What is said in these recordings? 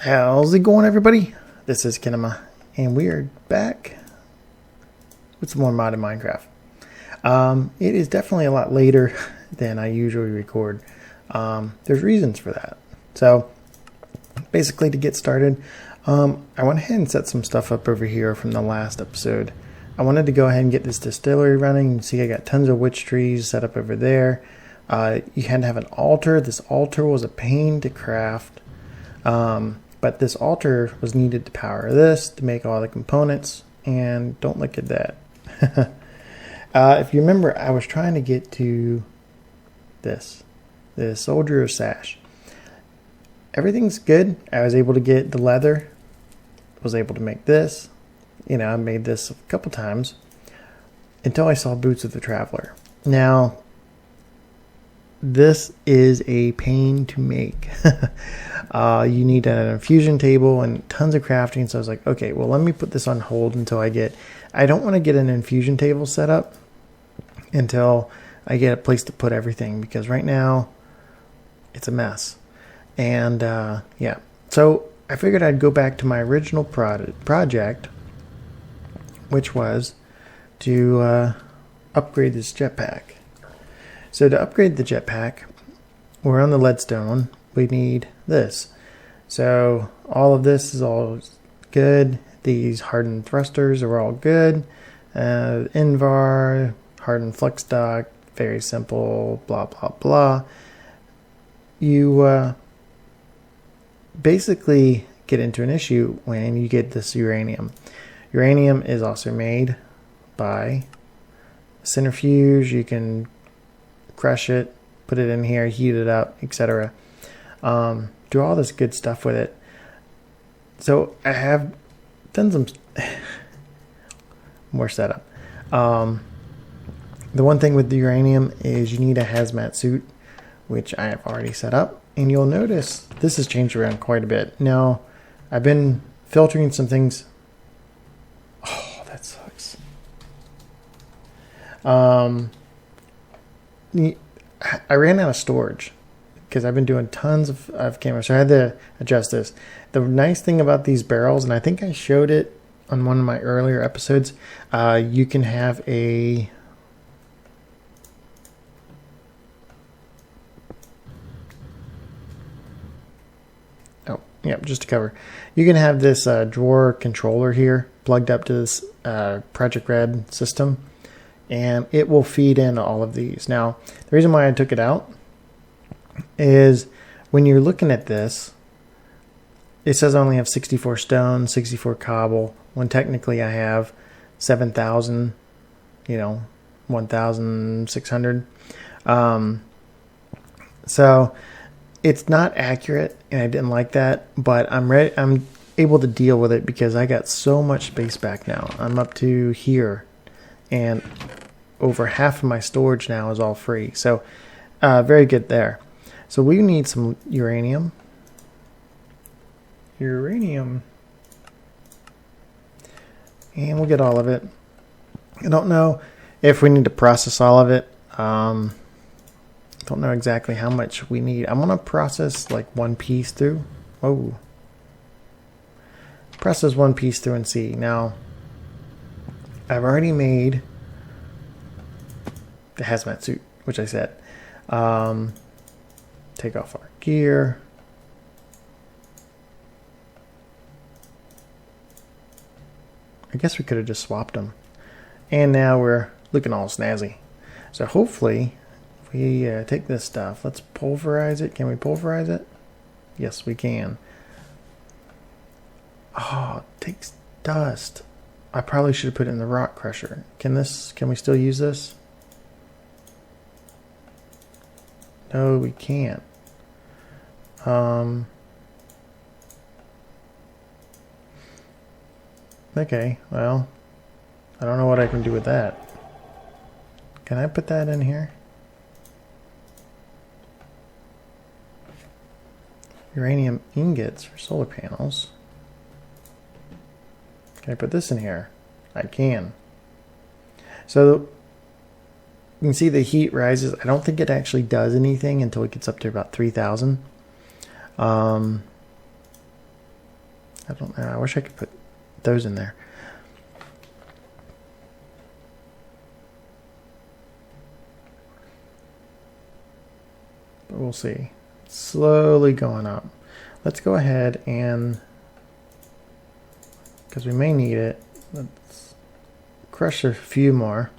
How's it going, everybody? This is Kinema, and we are back with some more modded Minecraft. It is definitely a lot later than I usually record. There's reasons for that. So, basically, to get started, I went ahead and set some stuff up over here from the last episode. I wanted to go ahead and get this distillery running. You can see I got tons of witch trees set up over there. You had to have an altar. This altar was a pain to craft. But this altar was needed to power this, to make all the components, and don't look at that. If you remember, I was trying to get to this, the soldier sash. Everything's good. I was able to get the leather, was able to make this. You know, I made this a couple times until I saw Boots of the Traveler. Now, this is a pain to make. You need an infusion table and tons of crafting. So I was like, okay, well, let me put this on hold until I don't want to get an infusion table set up until I get a place to put everything, because right now it's a mess. And yeah, so I figured I'd go back to my original project, which was to upgrade this jetpack. So to upgrade the jetpack, we're on the leadstone. We need this. So all of this is all good. These hardened thrusters are all good. Invar, hardened flex stock, very simple, blah, blah, blah. You basically get into an issue when you get this uranium. Uranium is also made by centrifuge. You can crush it, put it in here, heat it up, etc. Do all this good stuff with it. So I have done some more setup. The one thing with the uranium is you need a hazmat suit, which I have already set up. And you'll notice this has changed around quite a bit. Now, I've been filtering some things. Oh, that sucks. I ran out of storage because I've been doing tons of cameras, so I had to adjust this. The nice thing about these barrels, and I think I showed it on one of my earlier episodes, you can have a just to cover. You can have this drawer controller here plugged up to this Project Red system, and it will feed in all of these. Now, the reason why I took it out is when you're looking at this, it says I only have 64 stone, 64 cobble, when technically I have 7,000, 1,600. So it's not accurate, and I didn't like that, but I'm able to deal with it because I got so much space back now. I'm up to here, and over half of my storage now is all free. So very good there. So we need some uranium. And we'll get all of it. I don't know if we need to process all of it. Don't know exactly how much we need. I'm going to process like one piece through. Oh. Process one piece through and see. Now, I've already made the hazmat suit, which I said. Take off our gear. I guess we could have just swapped them. And now we're looking all snazzy. So hopefully, if we take this stuff, let's pulverize it. Can we pulverize it? Yes, we can. Oh, it takes dust. I probably should have put it in the rock crusher. Can we still use this? No, we can't. Okay, well, I don't know what I can do with that. Can I put that in here? Uranium ingots for solar panels. Can I put this in here? I can. So you can see the heat rises. I don't think it actually does anything until it gets up to about 3,000. I don't know. I wish I could put those in there. But we'll see. Slowly going up. Let's go ahead and, because we may need it, let's crush a few more.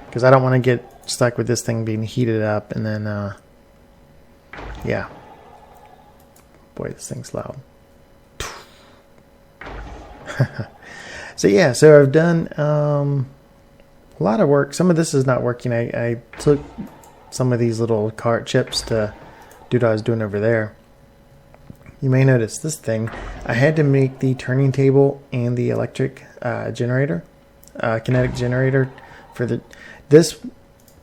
Because I don't want to get stuck with this thing being heated up and then, yeah. Boy, this thing's loud. So yeah, so I've done a lot of work. Some of this is not working. I took some of these little cart chips to do what I was doing over there. You may notice this thing. I had to make the turning table and the electric generator, kinetic generator for the. This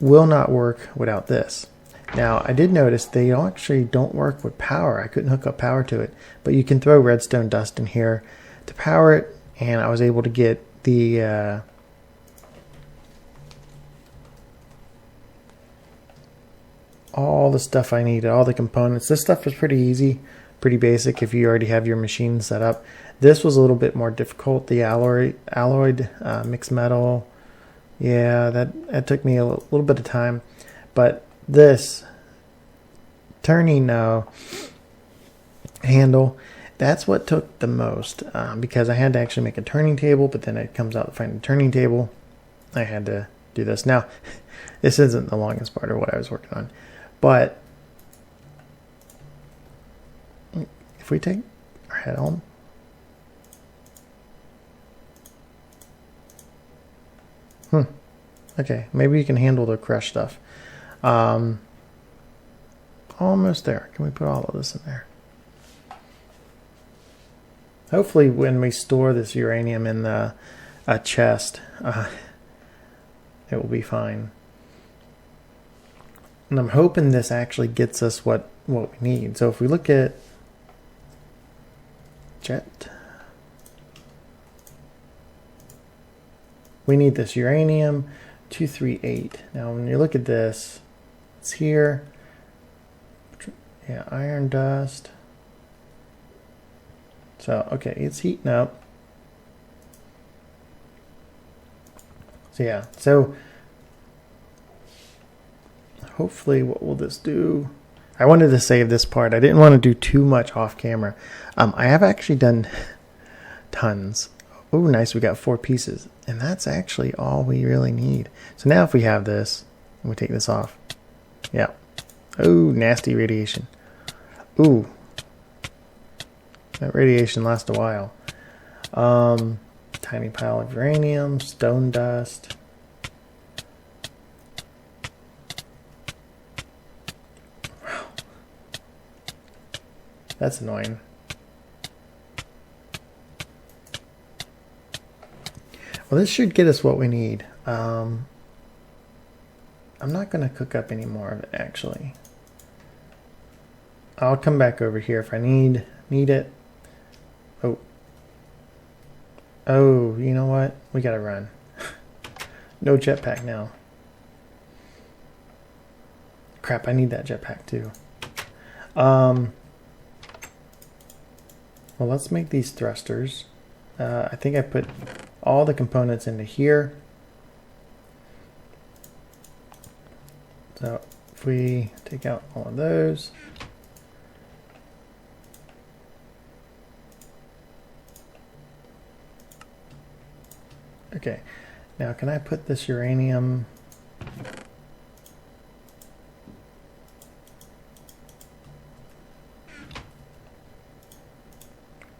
will not work without this. Now, I did notice they actually don't work with power. I couldn't hook up power to it, but you can throw redstone dust in here to power it, and I was able to get the all the stuff I needed, all the components. This stuff was pretty easy, pretty basic if you already have your machine set up. This was a little bit more difficult. The alloyed mixed metal, yeah, that took me a little bit of time, but this turning handle, that's what took the most, because I had to actually make a turning table, but then it comes out to find a turning table. I had to do this. Now, this isn't the longest part of what I was working on, but if we take our head home, okay, maybe you can handle the crush stuff. Almost there. Can we put all of this in there? Hopefully when we store this uranium in the chest, it will be fine. And I'm hoping this actually gets us what we need. So if we look at jet, we need this uranium 238. Now when you look at this, it's here. Yeah, iron dust. So, okay, it's heating up. So yeah, so hopefully what will this do? I wanted to save this part. I didn't want to do too much off camera. I have actually done tons. Oh, nice, we got 4 pieces. And that's actually all we really need. So now if we have this, and we take this off. Yeah. Oh, nasty radiation. Ooh. That radiation lasts a while. Tiny pile of uranium, stone dust. Wow. That's annoying. Well, this should get us what we need. I'm not going to cook up any more of it, actually. I'll come back over here if I need it. Oh, you know what? We gotta run. No jetpack now. Crap, I need that jetpack too. Well, let's make these thrusters. I think I put all the components into here. So if we take out all of those. Okay, now can I put this uranium?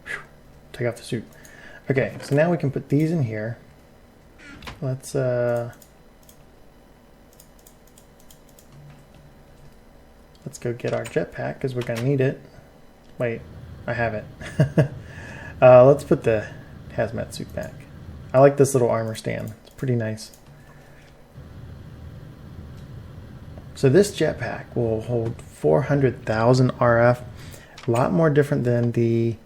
Whew. Take off the suit. Okay, so now we can put these in here. Let's go get our jetpack because we're gonna need it. Wait, I have it. Let's put the hazmat suit back. I like this little armor stand. It's pretty nice. So this jetpack will hold 400,000 RF. A lot more different than the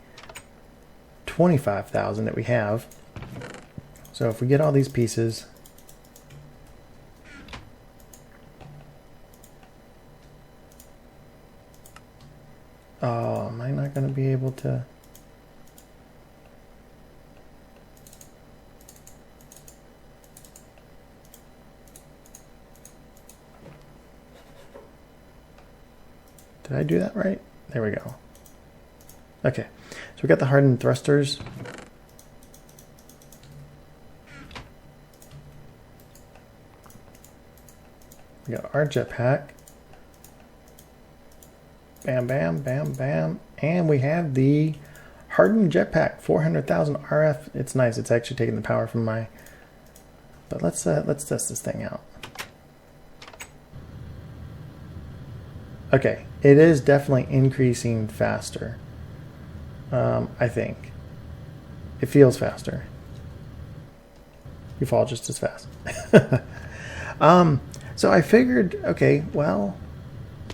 25,000 that we have. So if we get all these pieces, oh, am I not going to be able to? Did I do that right? There we go. Okay, so we got the hardened thrusters. We got our jetpack. Bam, bam, bam, bam. And we have the hardened jetpack, 400,000 RF. It's nice. It's actually taking the power from my... But let's test this thing out. Okay, it is definitely increasing faster. I think. It feels faster. You fall just as fast. So I figured, okay, well,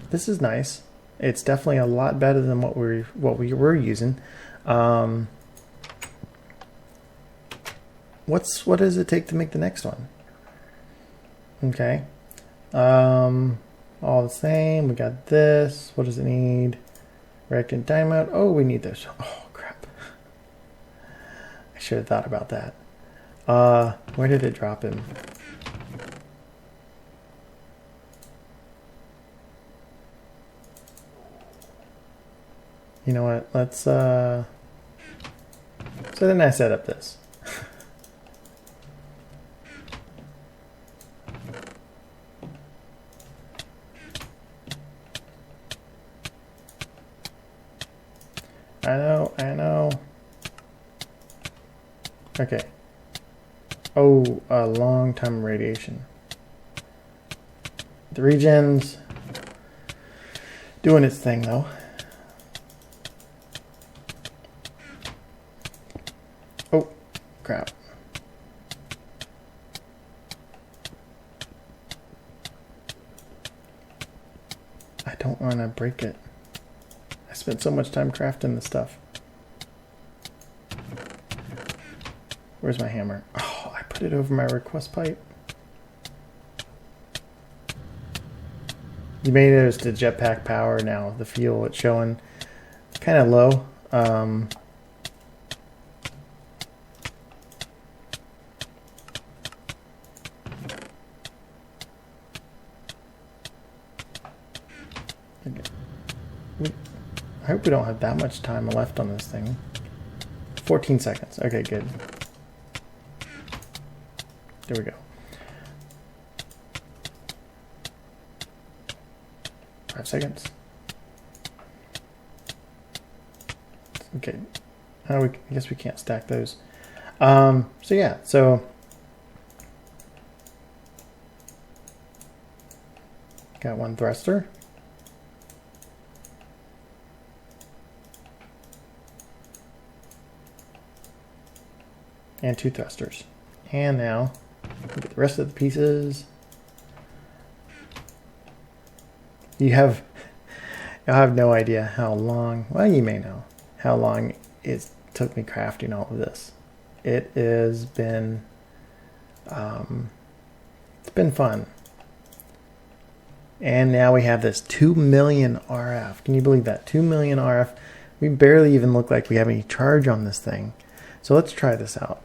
this is nice. It's definitely a lot better than what we were using. What does it take to make the next one? Okay. All the same. We got this. What does it need? Reactant timeout. Oh, we need this. Oh, crap. I should have thought about that. Where did it drop him? You know what? Let's, so then I set up this. I know. Okay. Oh, a long time radiation. The regen's doing its thing though. Oh, crap. I don't want to break it. I spent so much time crafting this stuff. Where's my hammer? Oh, I put it over my request pipe. You may notice the jetpack power now, the fuel it's showing kind of low. I hope we don't have that much time left on this thing. 14 seconds. Okay, good. There we go. 5 seconds. Okay. Oh, I guess we can't stack those. So yeah, so got one thruster. And 2 thrusters. And now, get the rest of the pieces. You'll have no idea how long, well, you may know how long it took me crafting all of this. It has been, it's been fun. And now we have this 2 million RF. Can you believe that? 2 million RF. We barely even look like we have any charge on this thing. So let's try this out.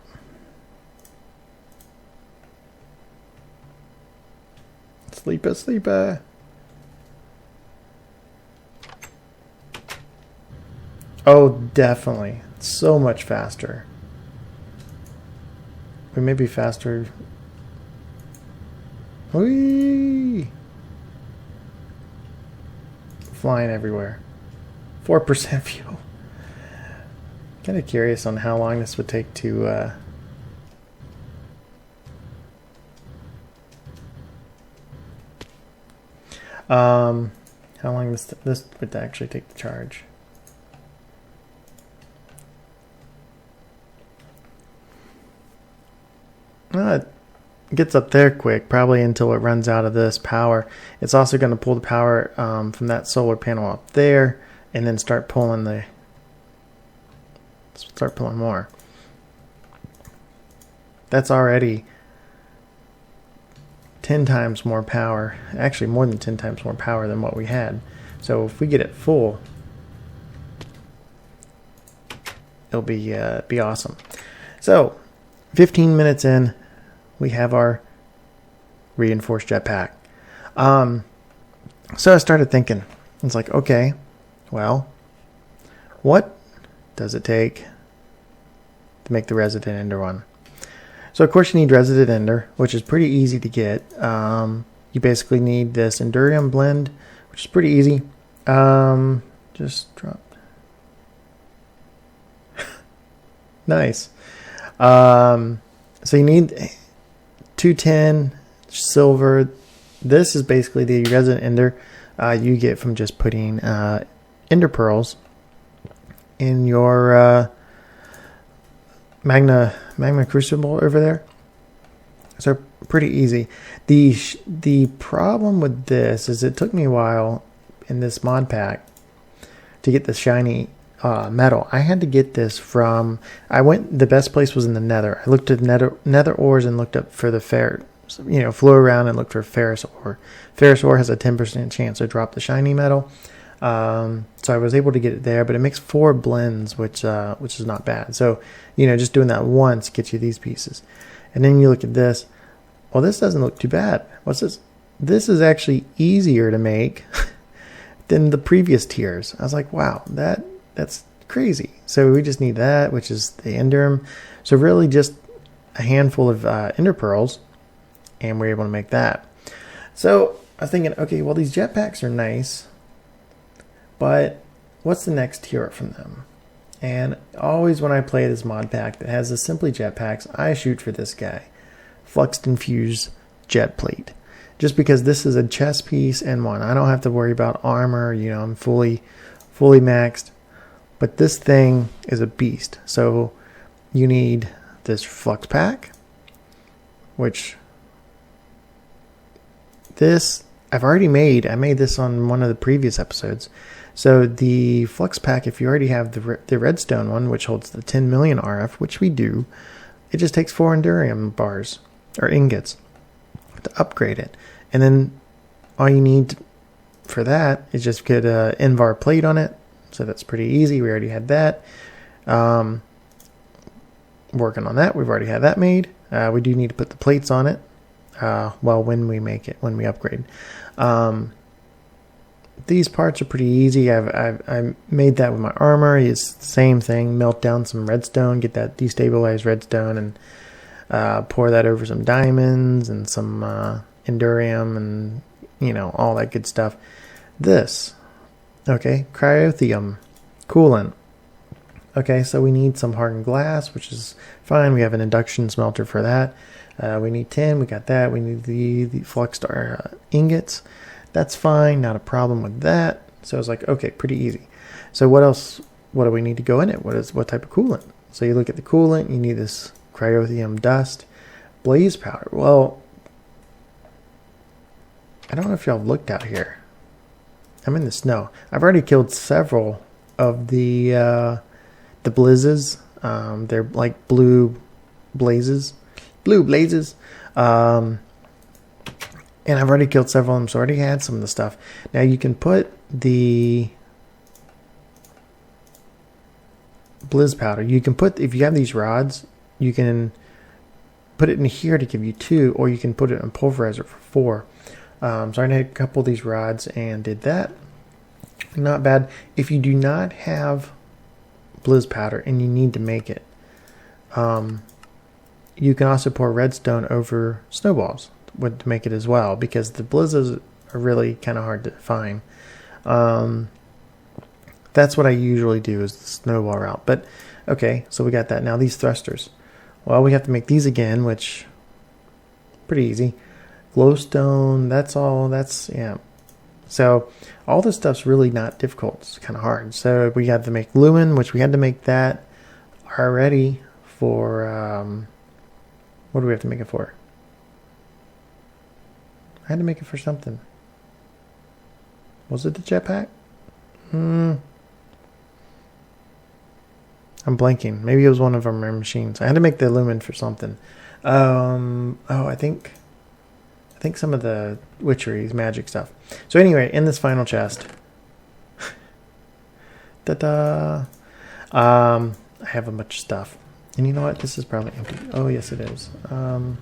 Sleeper, sleeper. Oh, definitely. So much faster. We may be faster. Whee! Flying everywhere. 4% fuel. Kind of curious on how long this would take to how long this would actually take to charge. It gets up there quick, probably until it runs out of this power. It's also going to pull the power from that solar panel up there, and then start pulling more. That's already 10 times more power, actually more than 10 times more power than what we had. So if we get it full, it'll be awesome. So 15 minutes in, we have our reinforced jetpack. So I started thinking, It's like, okay, well, what does it take to make the Resident Ender one? So of course you need Resident Ender, which is pretty easy to get. You basically need this Endurium blend, which is pretty easy. Just drop. Nice. So you need 210 silver. This is basically the Resident Ender you get from just putting Ender Pearls in your magma crucible over there. So pretty easy. The problem with this is it took me a while in this mod pack to get the shiny metal. I had to get this from, the best place was in the nether. I looked at nether ores and looked up for the flew around and looked for ferrous ore. Ferrous ore has a 10% chance to drop the shiny metal. So I was able to get it there, but it makes 4 blends, which is not bad. So, just doing that once gets you these pieces. And then you look at this. Well, this doesn't look too bad. What's this? This is actually easier to make than the previous tiers. I was like, wow, that's crazy. So we just need that, which is the Enderum. So really just a handful of Ender Pearls, and we're able to make that. So I was thinking, okay, well, these jetpacks are nice, but what's the next tier up from them? And always when I play this mod pack that has the Simply Jetpacks, I shoot for this guy, Fluxed Infused Jet Plate. Just because this is a chest piece and one. I don't have to worry about armor, I'm fully maxed. But this thing is a beast. So you need this Flux Pack, which this I've already made. I made this on one of the previous episodes. So the Flux Pack, if you already have the Redstone one, which holds the 10 million RF, which we do, it just takes 4 Endurium bars, or ingots, to upgrade it. And then all you need for that is just get a Invar plate on it. So that's pretty easy. We already had that. Working on that. We've already had that made. We do need to put the plates on it. When we make it, when we upgrade. These parts are pretty easy. I made that with my armor. It's the same thing. Melt down some redstone, get that destabilized redstone, and pour that over some diamonds and some Endurium and all that good stuff. This, okay, Cryothium coolant. Okay, so we need some hardened glass, which is fine. We have an induction smelter for that. We need tin. We got that. We need the flux star ingots. That's fine. Not a problem with that. So I was like, okay, pretty easy. So what else? What do we need to go in it? What type of coolant? So you look at the coolant. You need this Cryothium dust, blaze powder. Well, I don't know if y'all have looked out here. I'm in the snow. I've already killed several of the blizzes. They're like blue blazes. And I've already killed several of them, so I already had some of the stuff. Now you can put the blizz powder. You can put, if you have these rods, you can put it in here to give you 2, or you can put it in pulverizer for 4. So I had a couple of these rods and did that. Not bad. If you do not have blizz powder and you need to make it, you can also pour redstone over snowballs to make it as well, because the blizzards are really kind of hard to find. That's what I usually do, is the snowball route. But okay, so we got that. Now these thrusters. Well, we have to make these again, which pretty easy. Glowstone, yeah. So all this stuff's really not difficult. It's kind of hard. So we had to make lumen, which we had to make that already for, what do we have to make it for? I had to make it for something. Was it the jetpack? I'm blanking. Maybe it was one of our machines. I had to make the lumen for something. I think some of the witcheries, magic stuff. So anyway, in this final chest, ta-da! I have a bunch of stuff. And you know what? This is probably empty. Oh, yes, it is. I'm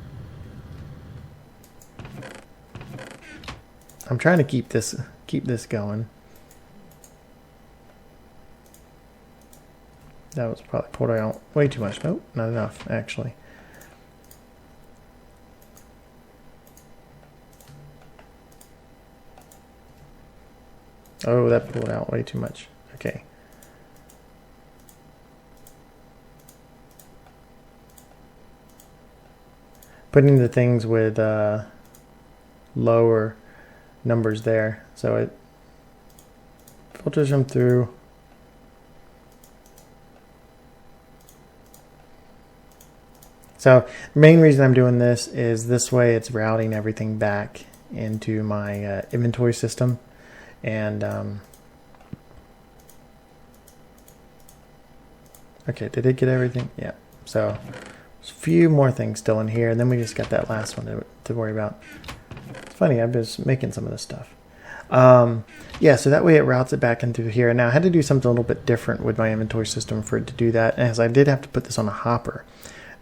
trying to keep this going. That was probably pulled out way too much. Nope, not enough, actually. Oh, that pulled out way too much. Okay. Putting the things with lower numbers there, so it filters them through. So the main reason I'm doing this way it's routing everything back into my inventory system. And okay, did it get everything? Yeah. So there's a few more things still in here, and then we just got that last one to worry about. It's funny, I've been making some of this stuff. Yeah, so that way it routes it back into here. Now I had to do something a little bit different with my inventory system for it to do that, as I did have to put this on a hopper.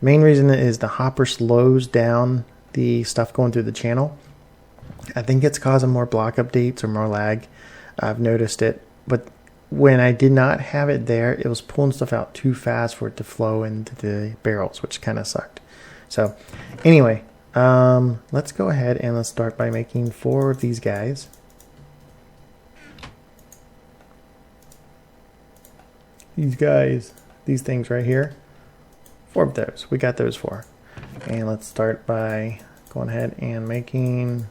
Main reason is the hopper slows down the stuff going through the channel. I think it's causing more block updates or more lag. I've noticed it, but when I did not have it there, it was pulling stuff out too fast for it to flow into the barrels, which kind of sucked. So anyway, let's go ahead and let's start by making 4 of these guys. These things right here, 4 of those. We got those 4. And let's start by going ahead and making,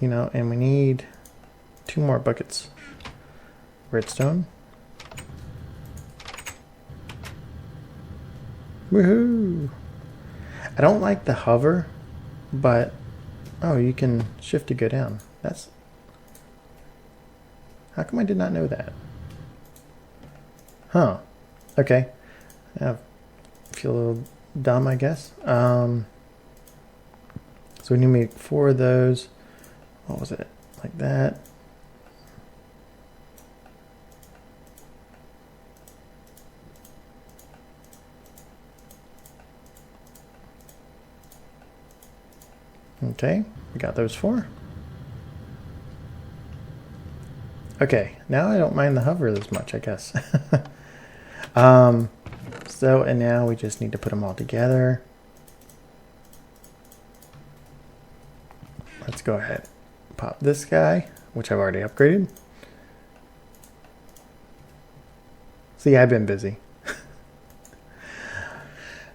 and we need 2 more buckets. Redstone. Woohoo! I don't like the hover, but oh, you can shift to go down. How come I did not know that? Huh. Okay. I feel a little dumb, I guess. So we need to make 4 of those. What was it? Like that. Okay, we got those 4. Okay, now I don't mind the hover as much, I guess. And now we just need to put them all together. Let's go ahead. Pop this guy, which I've already upgraded. See, I've been busy.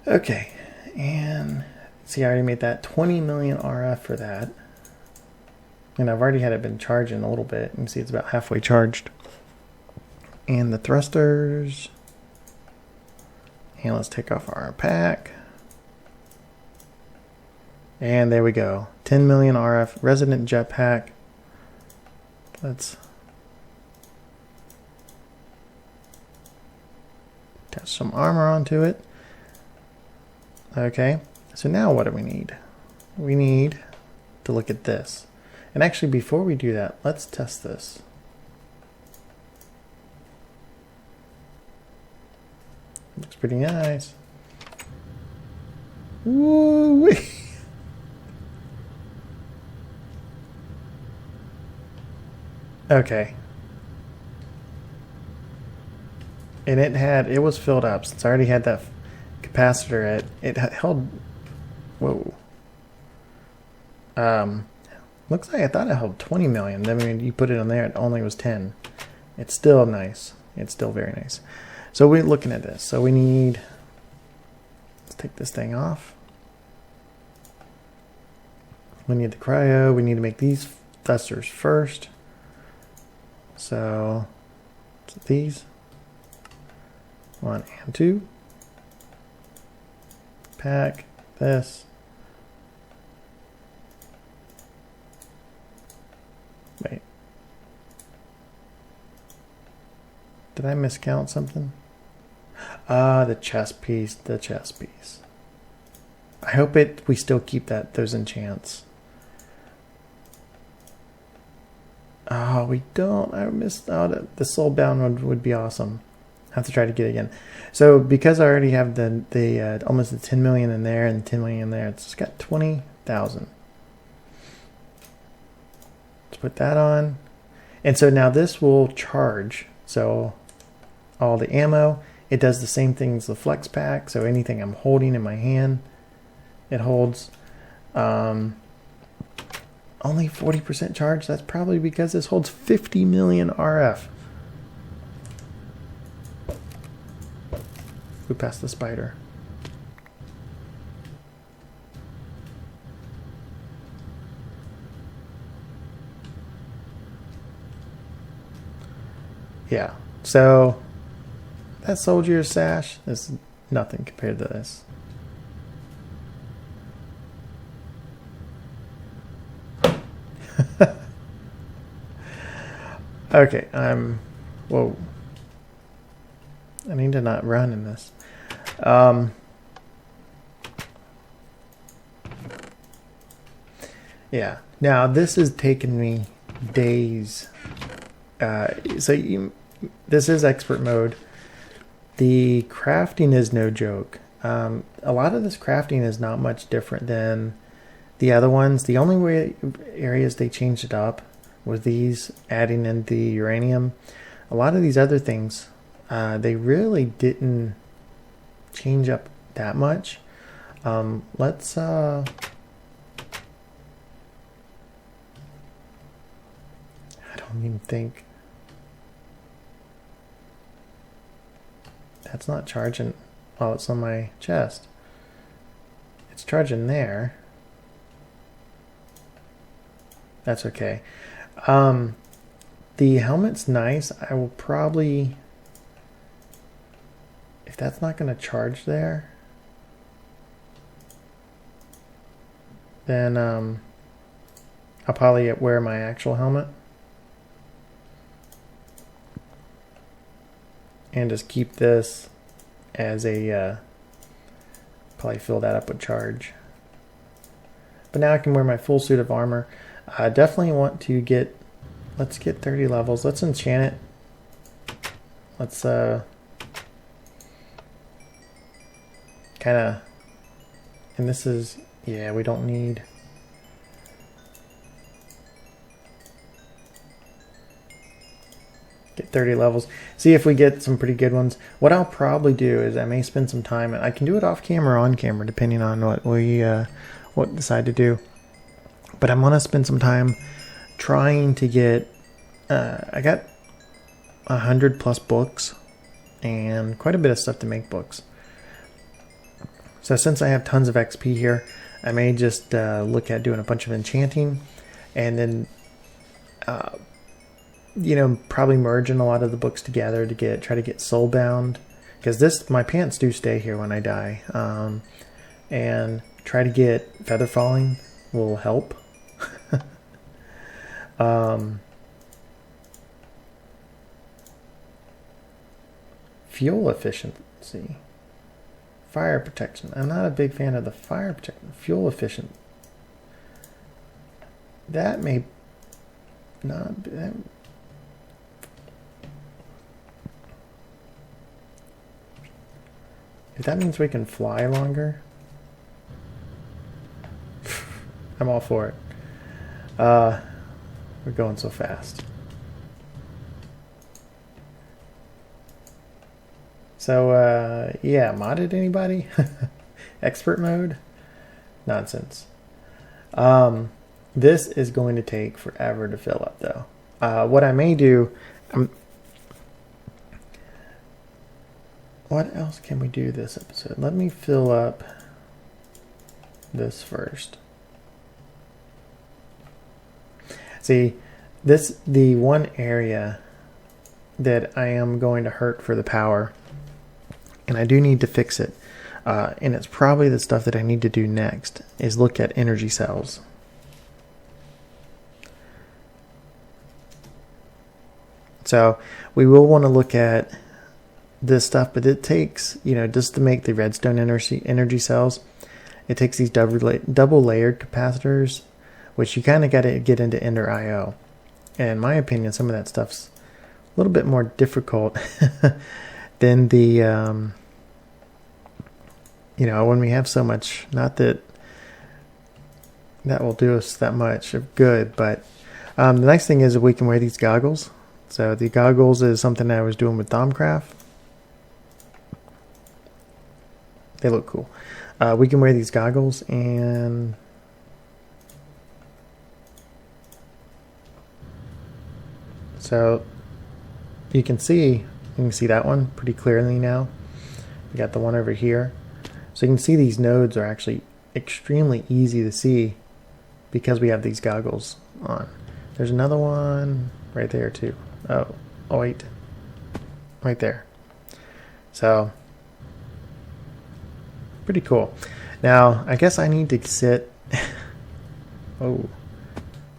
Okay, and see, I already made that 20 million RF for that. And I've already had it been charging a little bit. You can see it's about halfway charged. And the thrusters. And let's take off our pack. And there we go. 10 million RF resident jetpack. Let's attach some armor onto it. Okay, so now what do we need? We need to look at this. And actually, before we do that, let's test this. Looks pretty nice. Woo-wee. Okay. And it was filled up since I already had that capacitor. It held. Whoa. Looks like I thought it held 20 million. I mean, you put it on there, it only was 10. It's still nice. It's still very nice. So we're looking at this. So we need. Let's take this thing off. We need the cryo. We need to make these thrusters first. So these 1 and 2. Pack this. Wait. Did I miscount something? The chest piece. The chest piece. I hope we still keep those enchants. Oh, we don't. I missed out. The soulbound one would be awesome. I have to try to get it again. So because I already have the almost the 10 million in there and 10 million in there, it's got 20,000. Let's put that on. And so now this will charge. So all the ammo. It does the same thing as the flex pack, so anything I'm holding in my hand, it holds. Only 40% charge. That's probably because this holds 50 million RF. We passed the spider. Yeah, so that Soldier Sash is nothing compared to this. Okay, whoa. I need to not run in this. Yeah, now this has taken me days. This is expert mode. The crafting is no joke. A lot of this crafting is not much different than the other ones. The only areas they changed it up was these, adding in the uranium. A lot of these other things, they really didn't change up that much. Let's I don't even think that's not charging while it's on my chest. It's charging there. That's okay. The helmet's nice. I will probably, if that's not going to charge there, then I'll probably wear my actual helmet and just keep this as a probably fill that up with charge. But now I can wear my full suit of armor. I definitely want to get, let's get 30 levels. Let's enchant it. Let's kind of, and this is, yeah, we don't need, get 30 levels. See if we get some pretty good ones. What I'll probably do is I may spend some time, and I can do it off camera or on camera depending on what we decide to do. But I'm going to spend some time trying to get, I got 100+ books and quite a bit of stuff to make books. So since I have tons of XP here, I may just look at doing a bunch of enchanting and then, probably merging a lot of the books together to try to get soulbound. Because my pants do stay here when I die. And try to get feather falling will help. Fuel efficiency, fire protection. I'm not a big fan of the fire protection. Fuel efficient. That may not be. If that means we can fly longer, I'm all for it. We're going so fast. So, yeah, modded anybody? Expert mode? Nonsense. This is going to take forever to fill up, though. What I may do... what else can we do this episode? Let me fill up this first. See, the one area that I am going to hurt for the power, and I do need to fix it, and it's probably the stuff that I need to do next, is look at energy cells. So we will want to look at this stuff, but it takes, just to make the redstone energy cells, it takes these double layered capacitors, which you kind of got to get into Ender IO. And in my opinion, some of that stuff's a little bit more difficult than the, when we have so much, not that will do us that much of good, but the nice thing is that we can wear these goggles. So the goggles is something I was doing with Domcraft, They look cool. We can wear these goggles and so you can see that one pretty clearly now. We got the one over here. So you can see these nodes are actually extremely easy to see because we have these goggles on. There's another one right there too. Oh wait. Right there. So pretty cool. Now I guess I need to sit and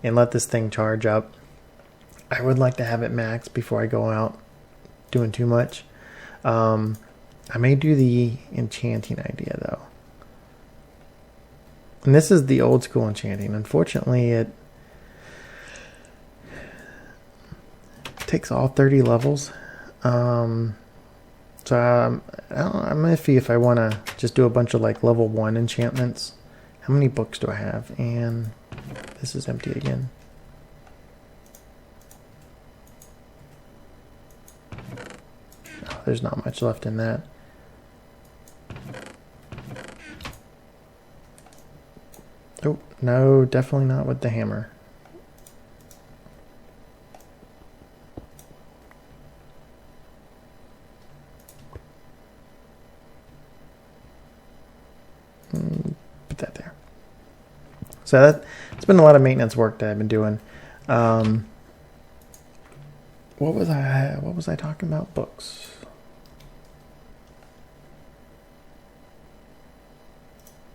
let this thing charge up. I would like to have it maxed before I go out doing too much. I may do the enchanting idea though. And this is the old school enchanting. Unfortunately, it takes all 30 levels. So I'm iffy if I want to just do a bunch of like level 1 enchantments. How many books do I have? And this is empty again. Oh, there's not much left in that. Oh, no, definitely not with the hammer. Put that there. So it's been a lot of maintenance work that I've been doing. What was I talking about? Books.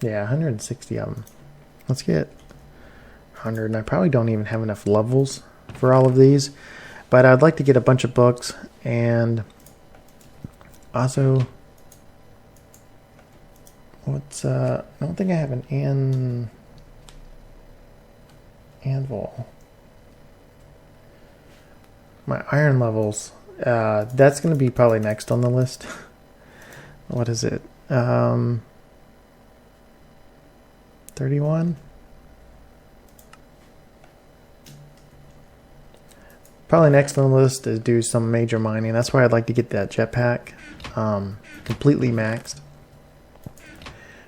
Yeah, 160 of them. Let's get 100. And I probably don't even have enough levels for all of these, but I'd like to get a bunch of books and also I don't think I have an anvil. My iron levels, that's going to be probably next on the list. What is it? 31? Probably next on the list is do some major mining. That's why I'd like to get that jetpack completely maxed.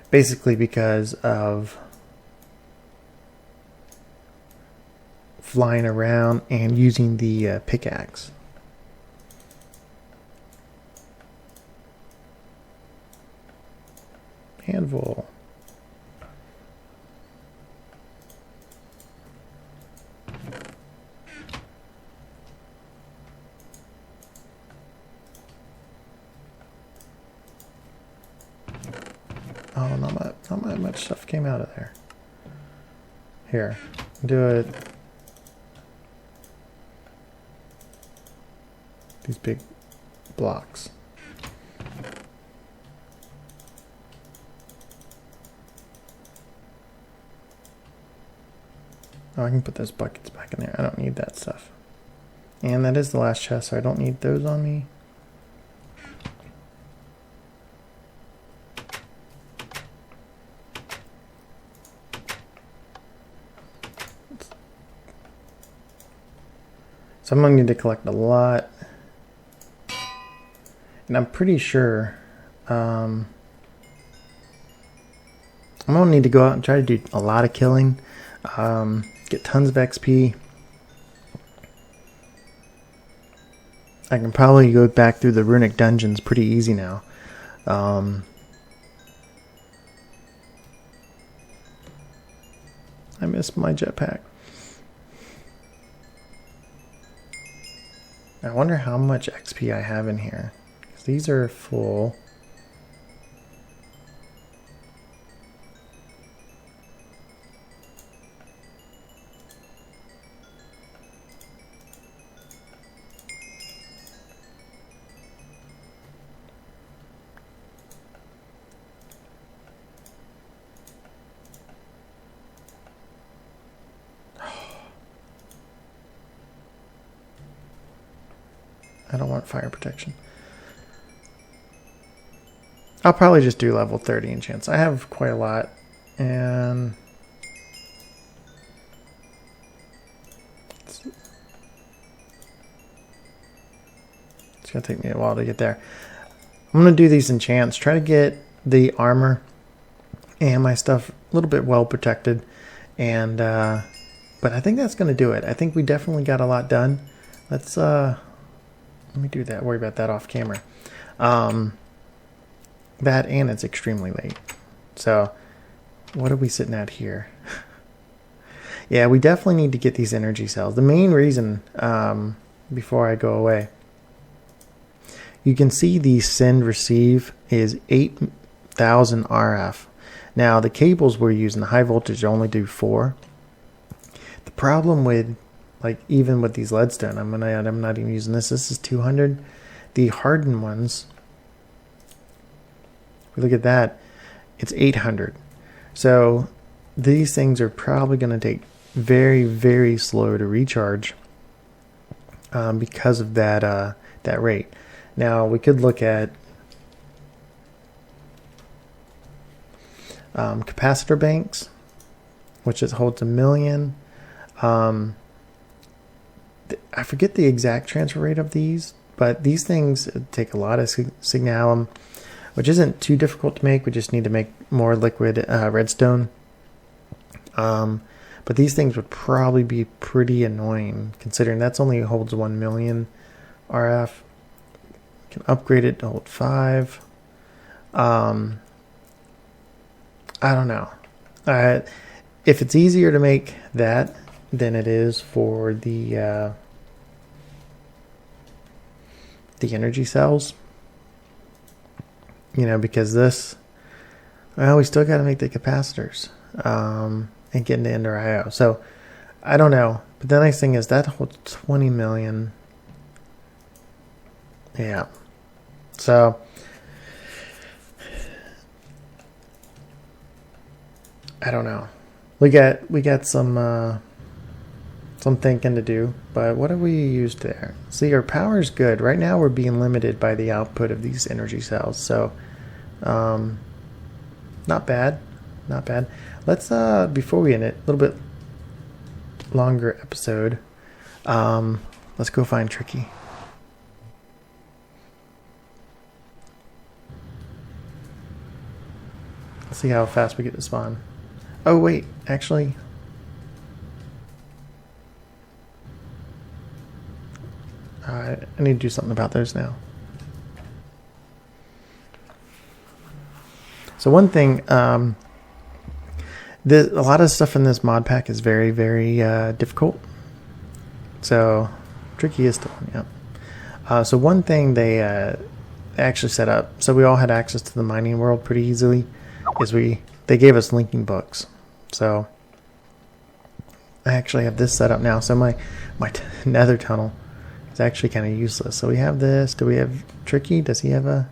Basically because of flying around and using the pickaxe. Anvil. Oh, not much stuff came out of there. Here, do it. These big blocks. Oh, I can put those buckets back in there. I don't need that stuff. And that is the last chest, so I don't need those on me. So I'm going to need to collect a lot. And I'm pretty sure I'm going to need to go out and try to do a lot of killing. Get tons of XP. I can probably go back through the runic dungeons pretty easy now. I missed my jetpack. I wonder how much XP I have in here. 'Cause these are full. I don't want fire protection. I'll probably just do level 30 enchants. I have quite a lot. And it's going to take me a while to get there. I'm going to do these enchants. Try to get the armor and my stuff a little bit well protected. And but I think that's going to do it. I think we definitely got a lot done. Let's let me do that. Worry about that off camera. That, and it's extremely late. So what are we sitting at here? Yeah, we definitely need to get these energy cells. The main reason, before I go away, you can see the send receive is 8,000 RF. Now the cables we're using, the high voltage, only do 4. The problem with, like, even with these leadstone, I'm not even using this. This is 200. The hardened ones, if we look at that, it's 800. So these things are probably going to take very, very slow to recharge because of that that rate. Now we could look at capacitor banks, which holds 1 million. I forget the exact transfer rate of these, but these things take a lot of signalum, which isn't too difficult to make. We just need to make more liquid redstone. But these things would probably be pretty annoying, considering that's only holds 1 million RF. Can upgrade it to hold 5. I don't know. If it's easier to make that than it is for the energy cells, you know, because this, well, we still got to make the capacitors and get into Ender IO. So I don't know. But the nice thing is that holds 20 million. Yeah. So I don't know. We got some thinking to do, but what do we use there? See, our power is good. Right now we're being limited by the output of these energy cells. So not bad. Not bad. Let's before we end it, a little bit longer episode. Let's go find Tricky. Let's see how fast we get to spawn. Oh wait, actually, I need to do something about those now. So one thing, a lot of stuff in this mod pack is very, very difficult. So Tricky is still, yeah. So one thing they actually set up, so we all had access to the mining world pretty easily, is they gave us linking books. So I actually have this set up now. So my nether tunnel is actually kind of useless. So we have this. Do we have Tricky? Does he have a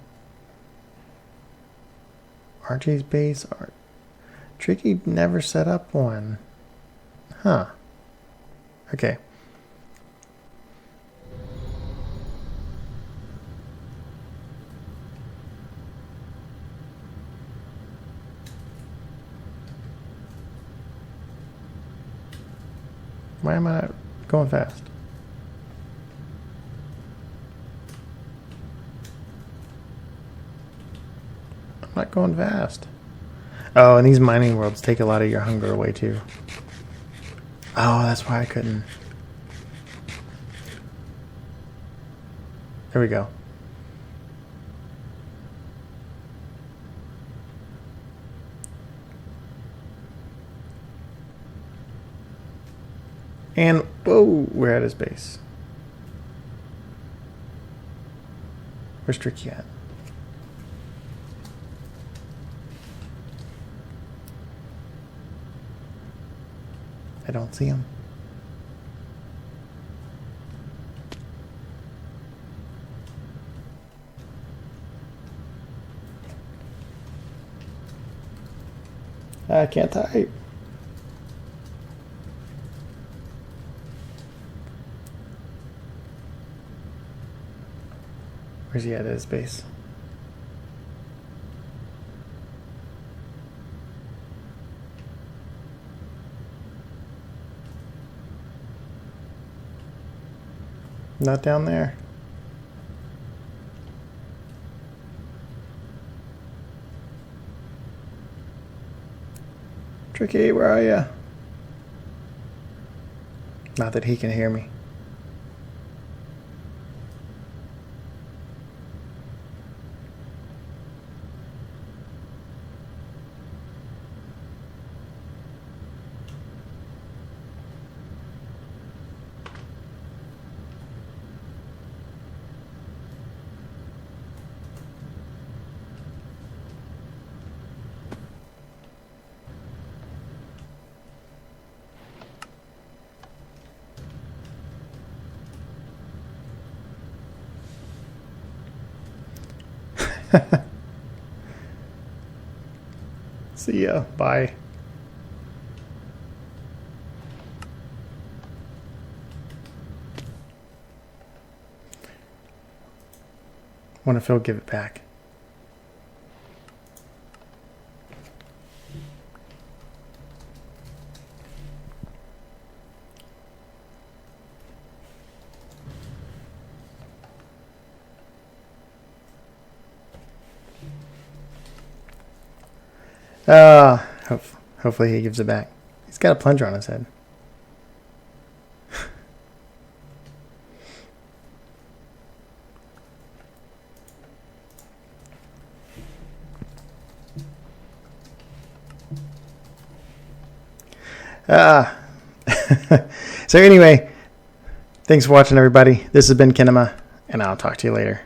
RJ's base? Tricky never set up one. Huh. Okay. Why am I not going fast? I'm not going fast. Oh, and these mining worlds take a lot of your hunger away too. Oh, that's why I couldn't. There we go. And, whoa, we're at his base. Where's Tricky at? I don't see him. I can't type. Where's he at his base? Not down there. Tricky, where are ya? Not that he can hear me. See ya. Bye. Wonder if he'll give it back. Hopefully he gives it back. He's got a plunger on his head. So anyway, thanks for watching, everybody. This has been Kinema, and I'll talk to you later.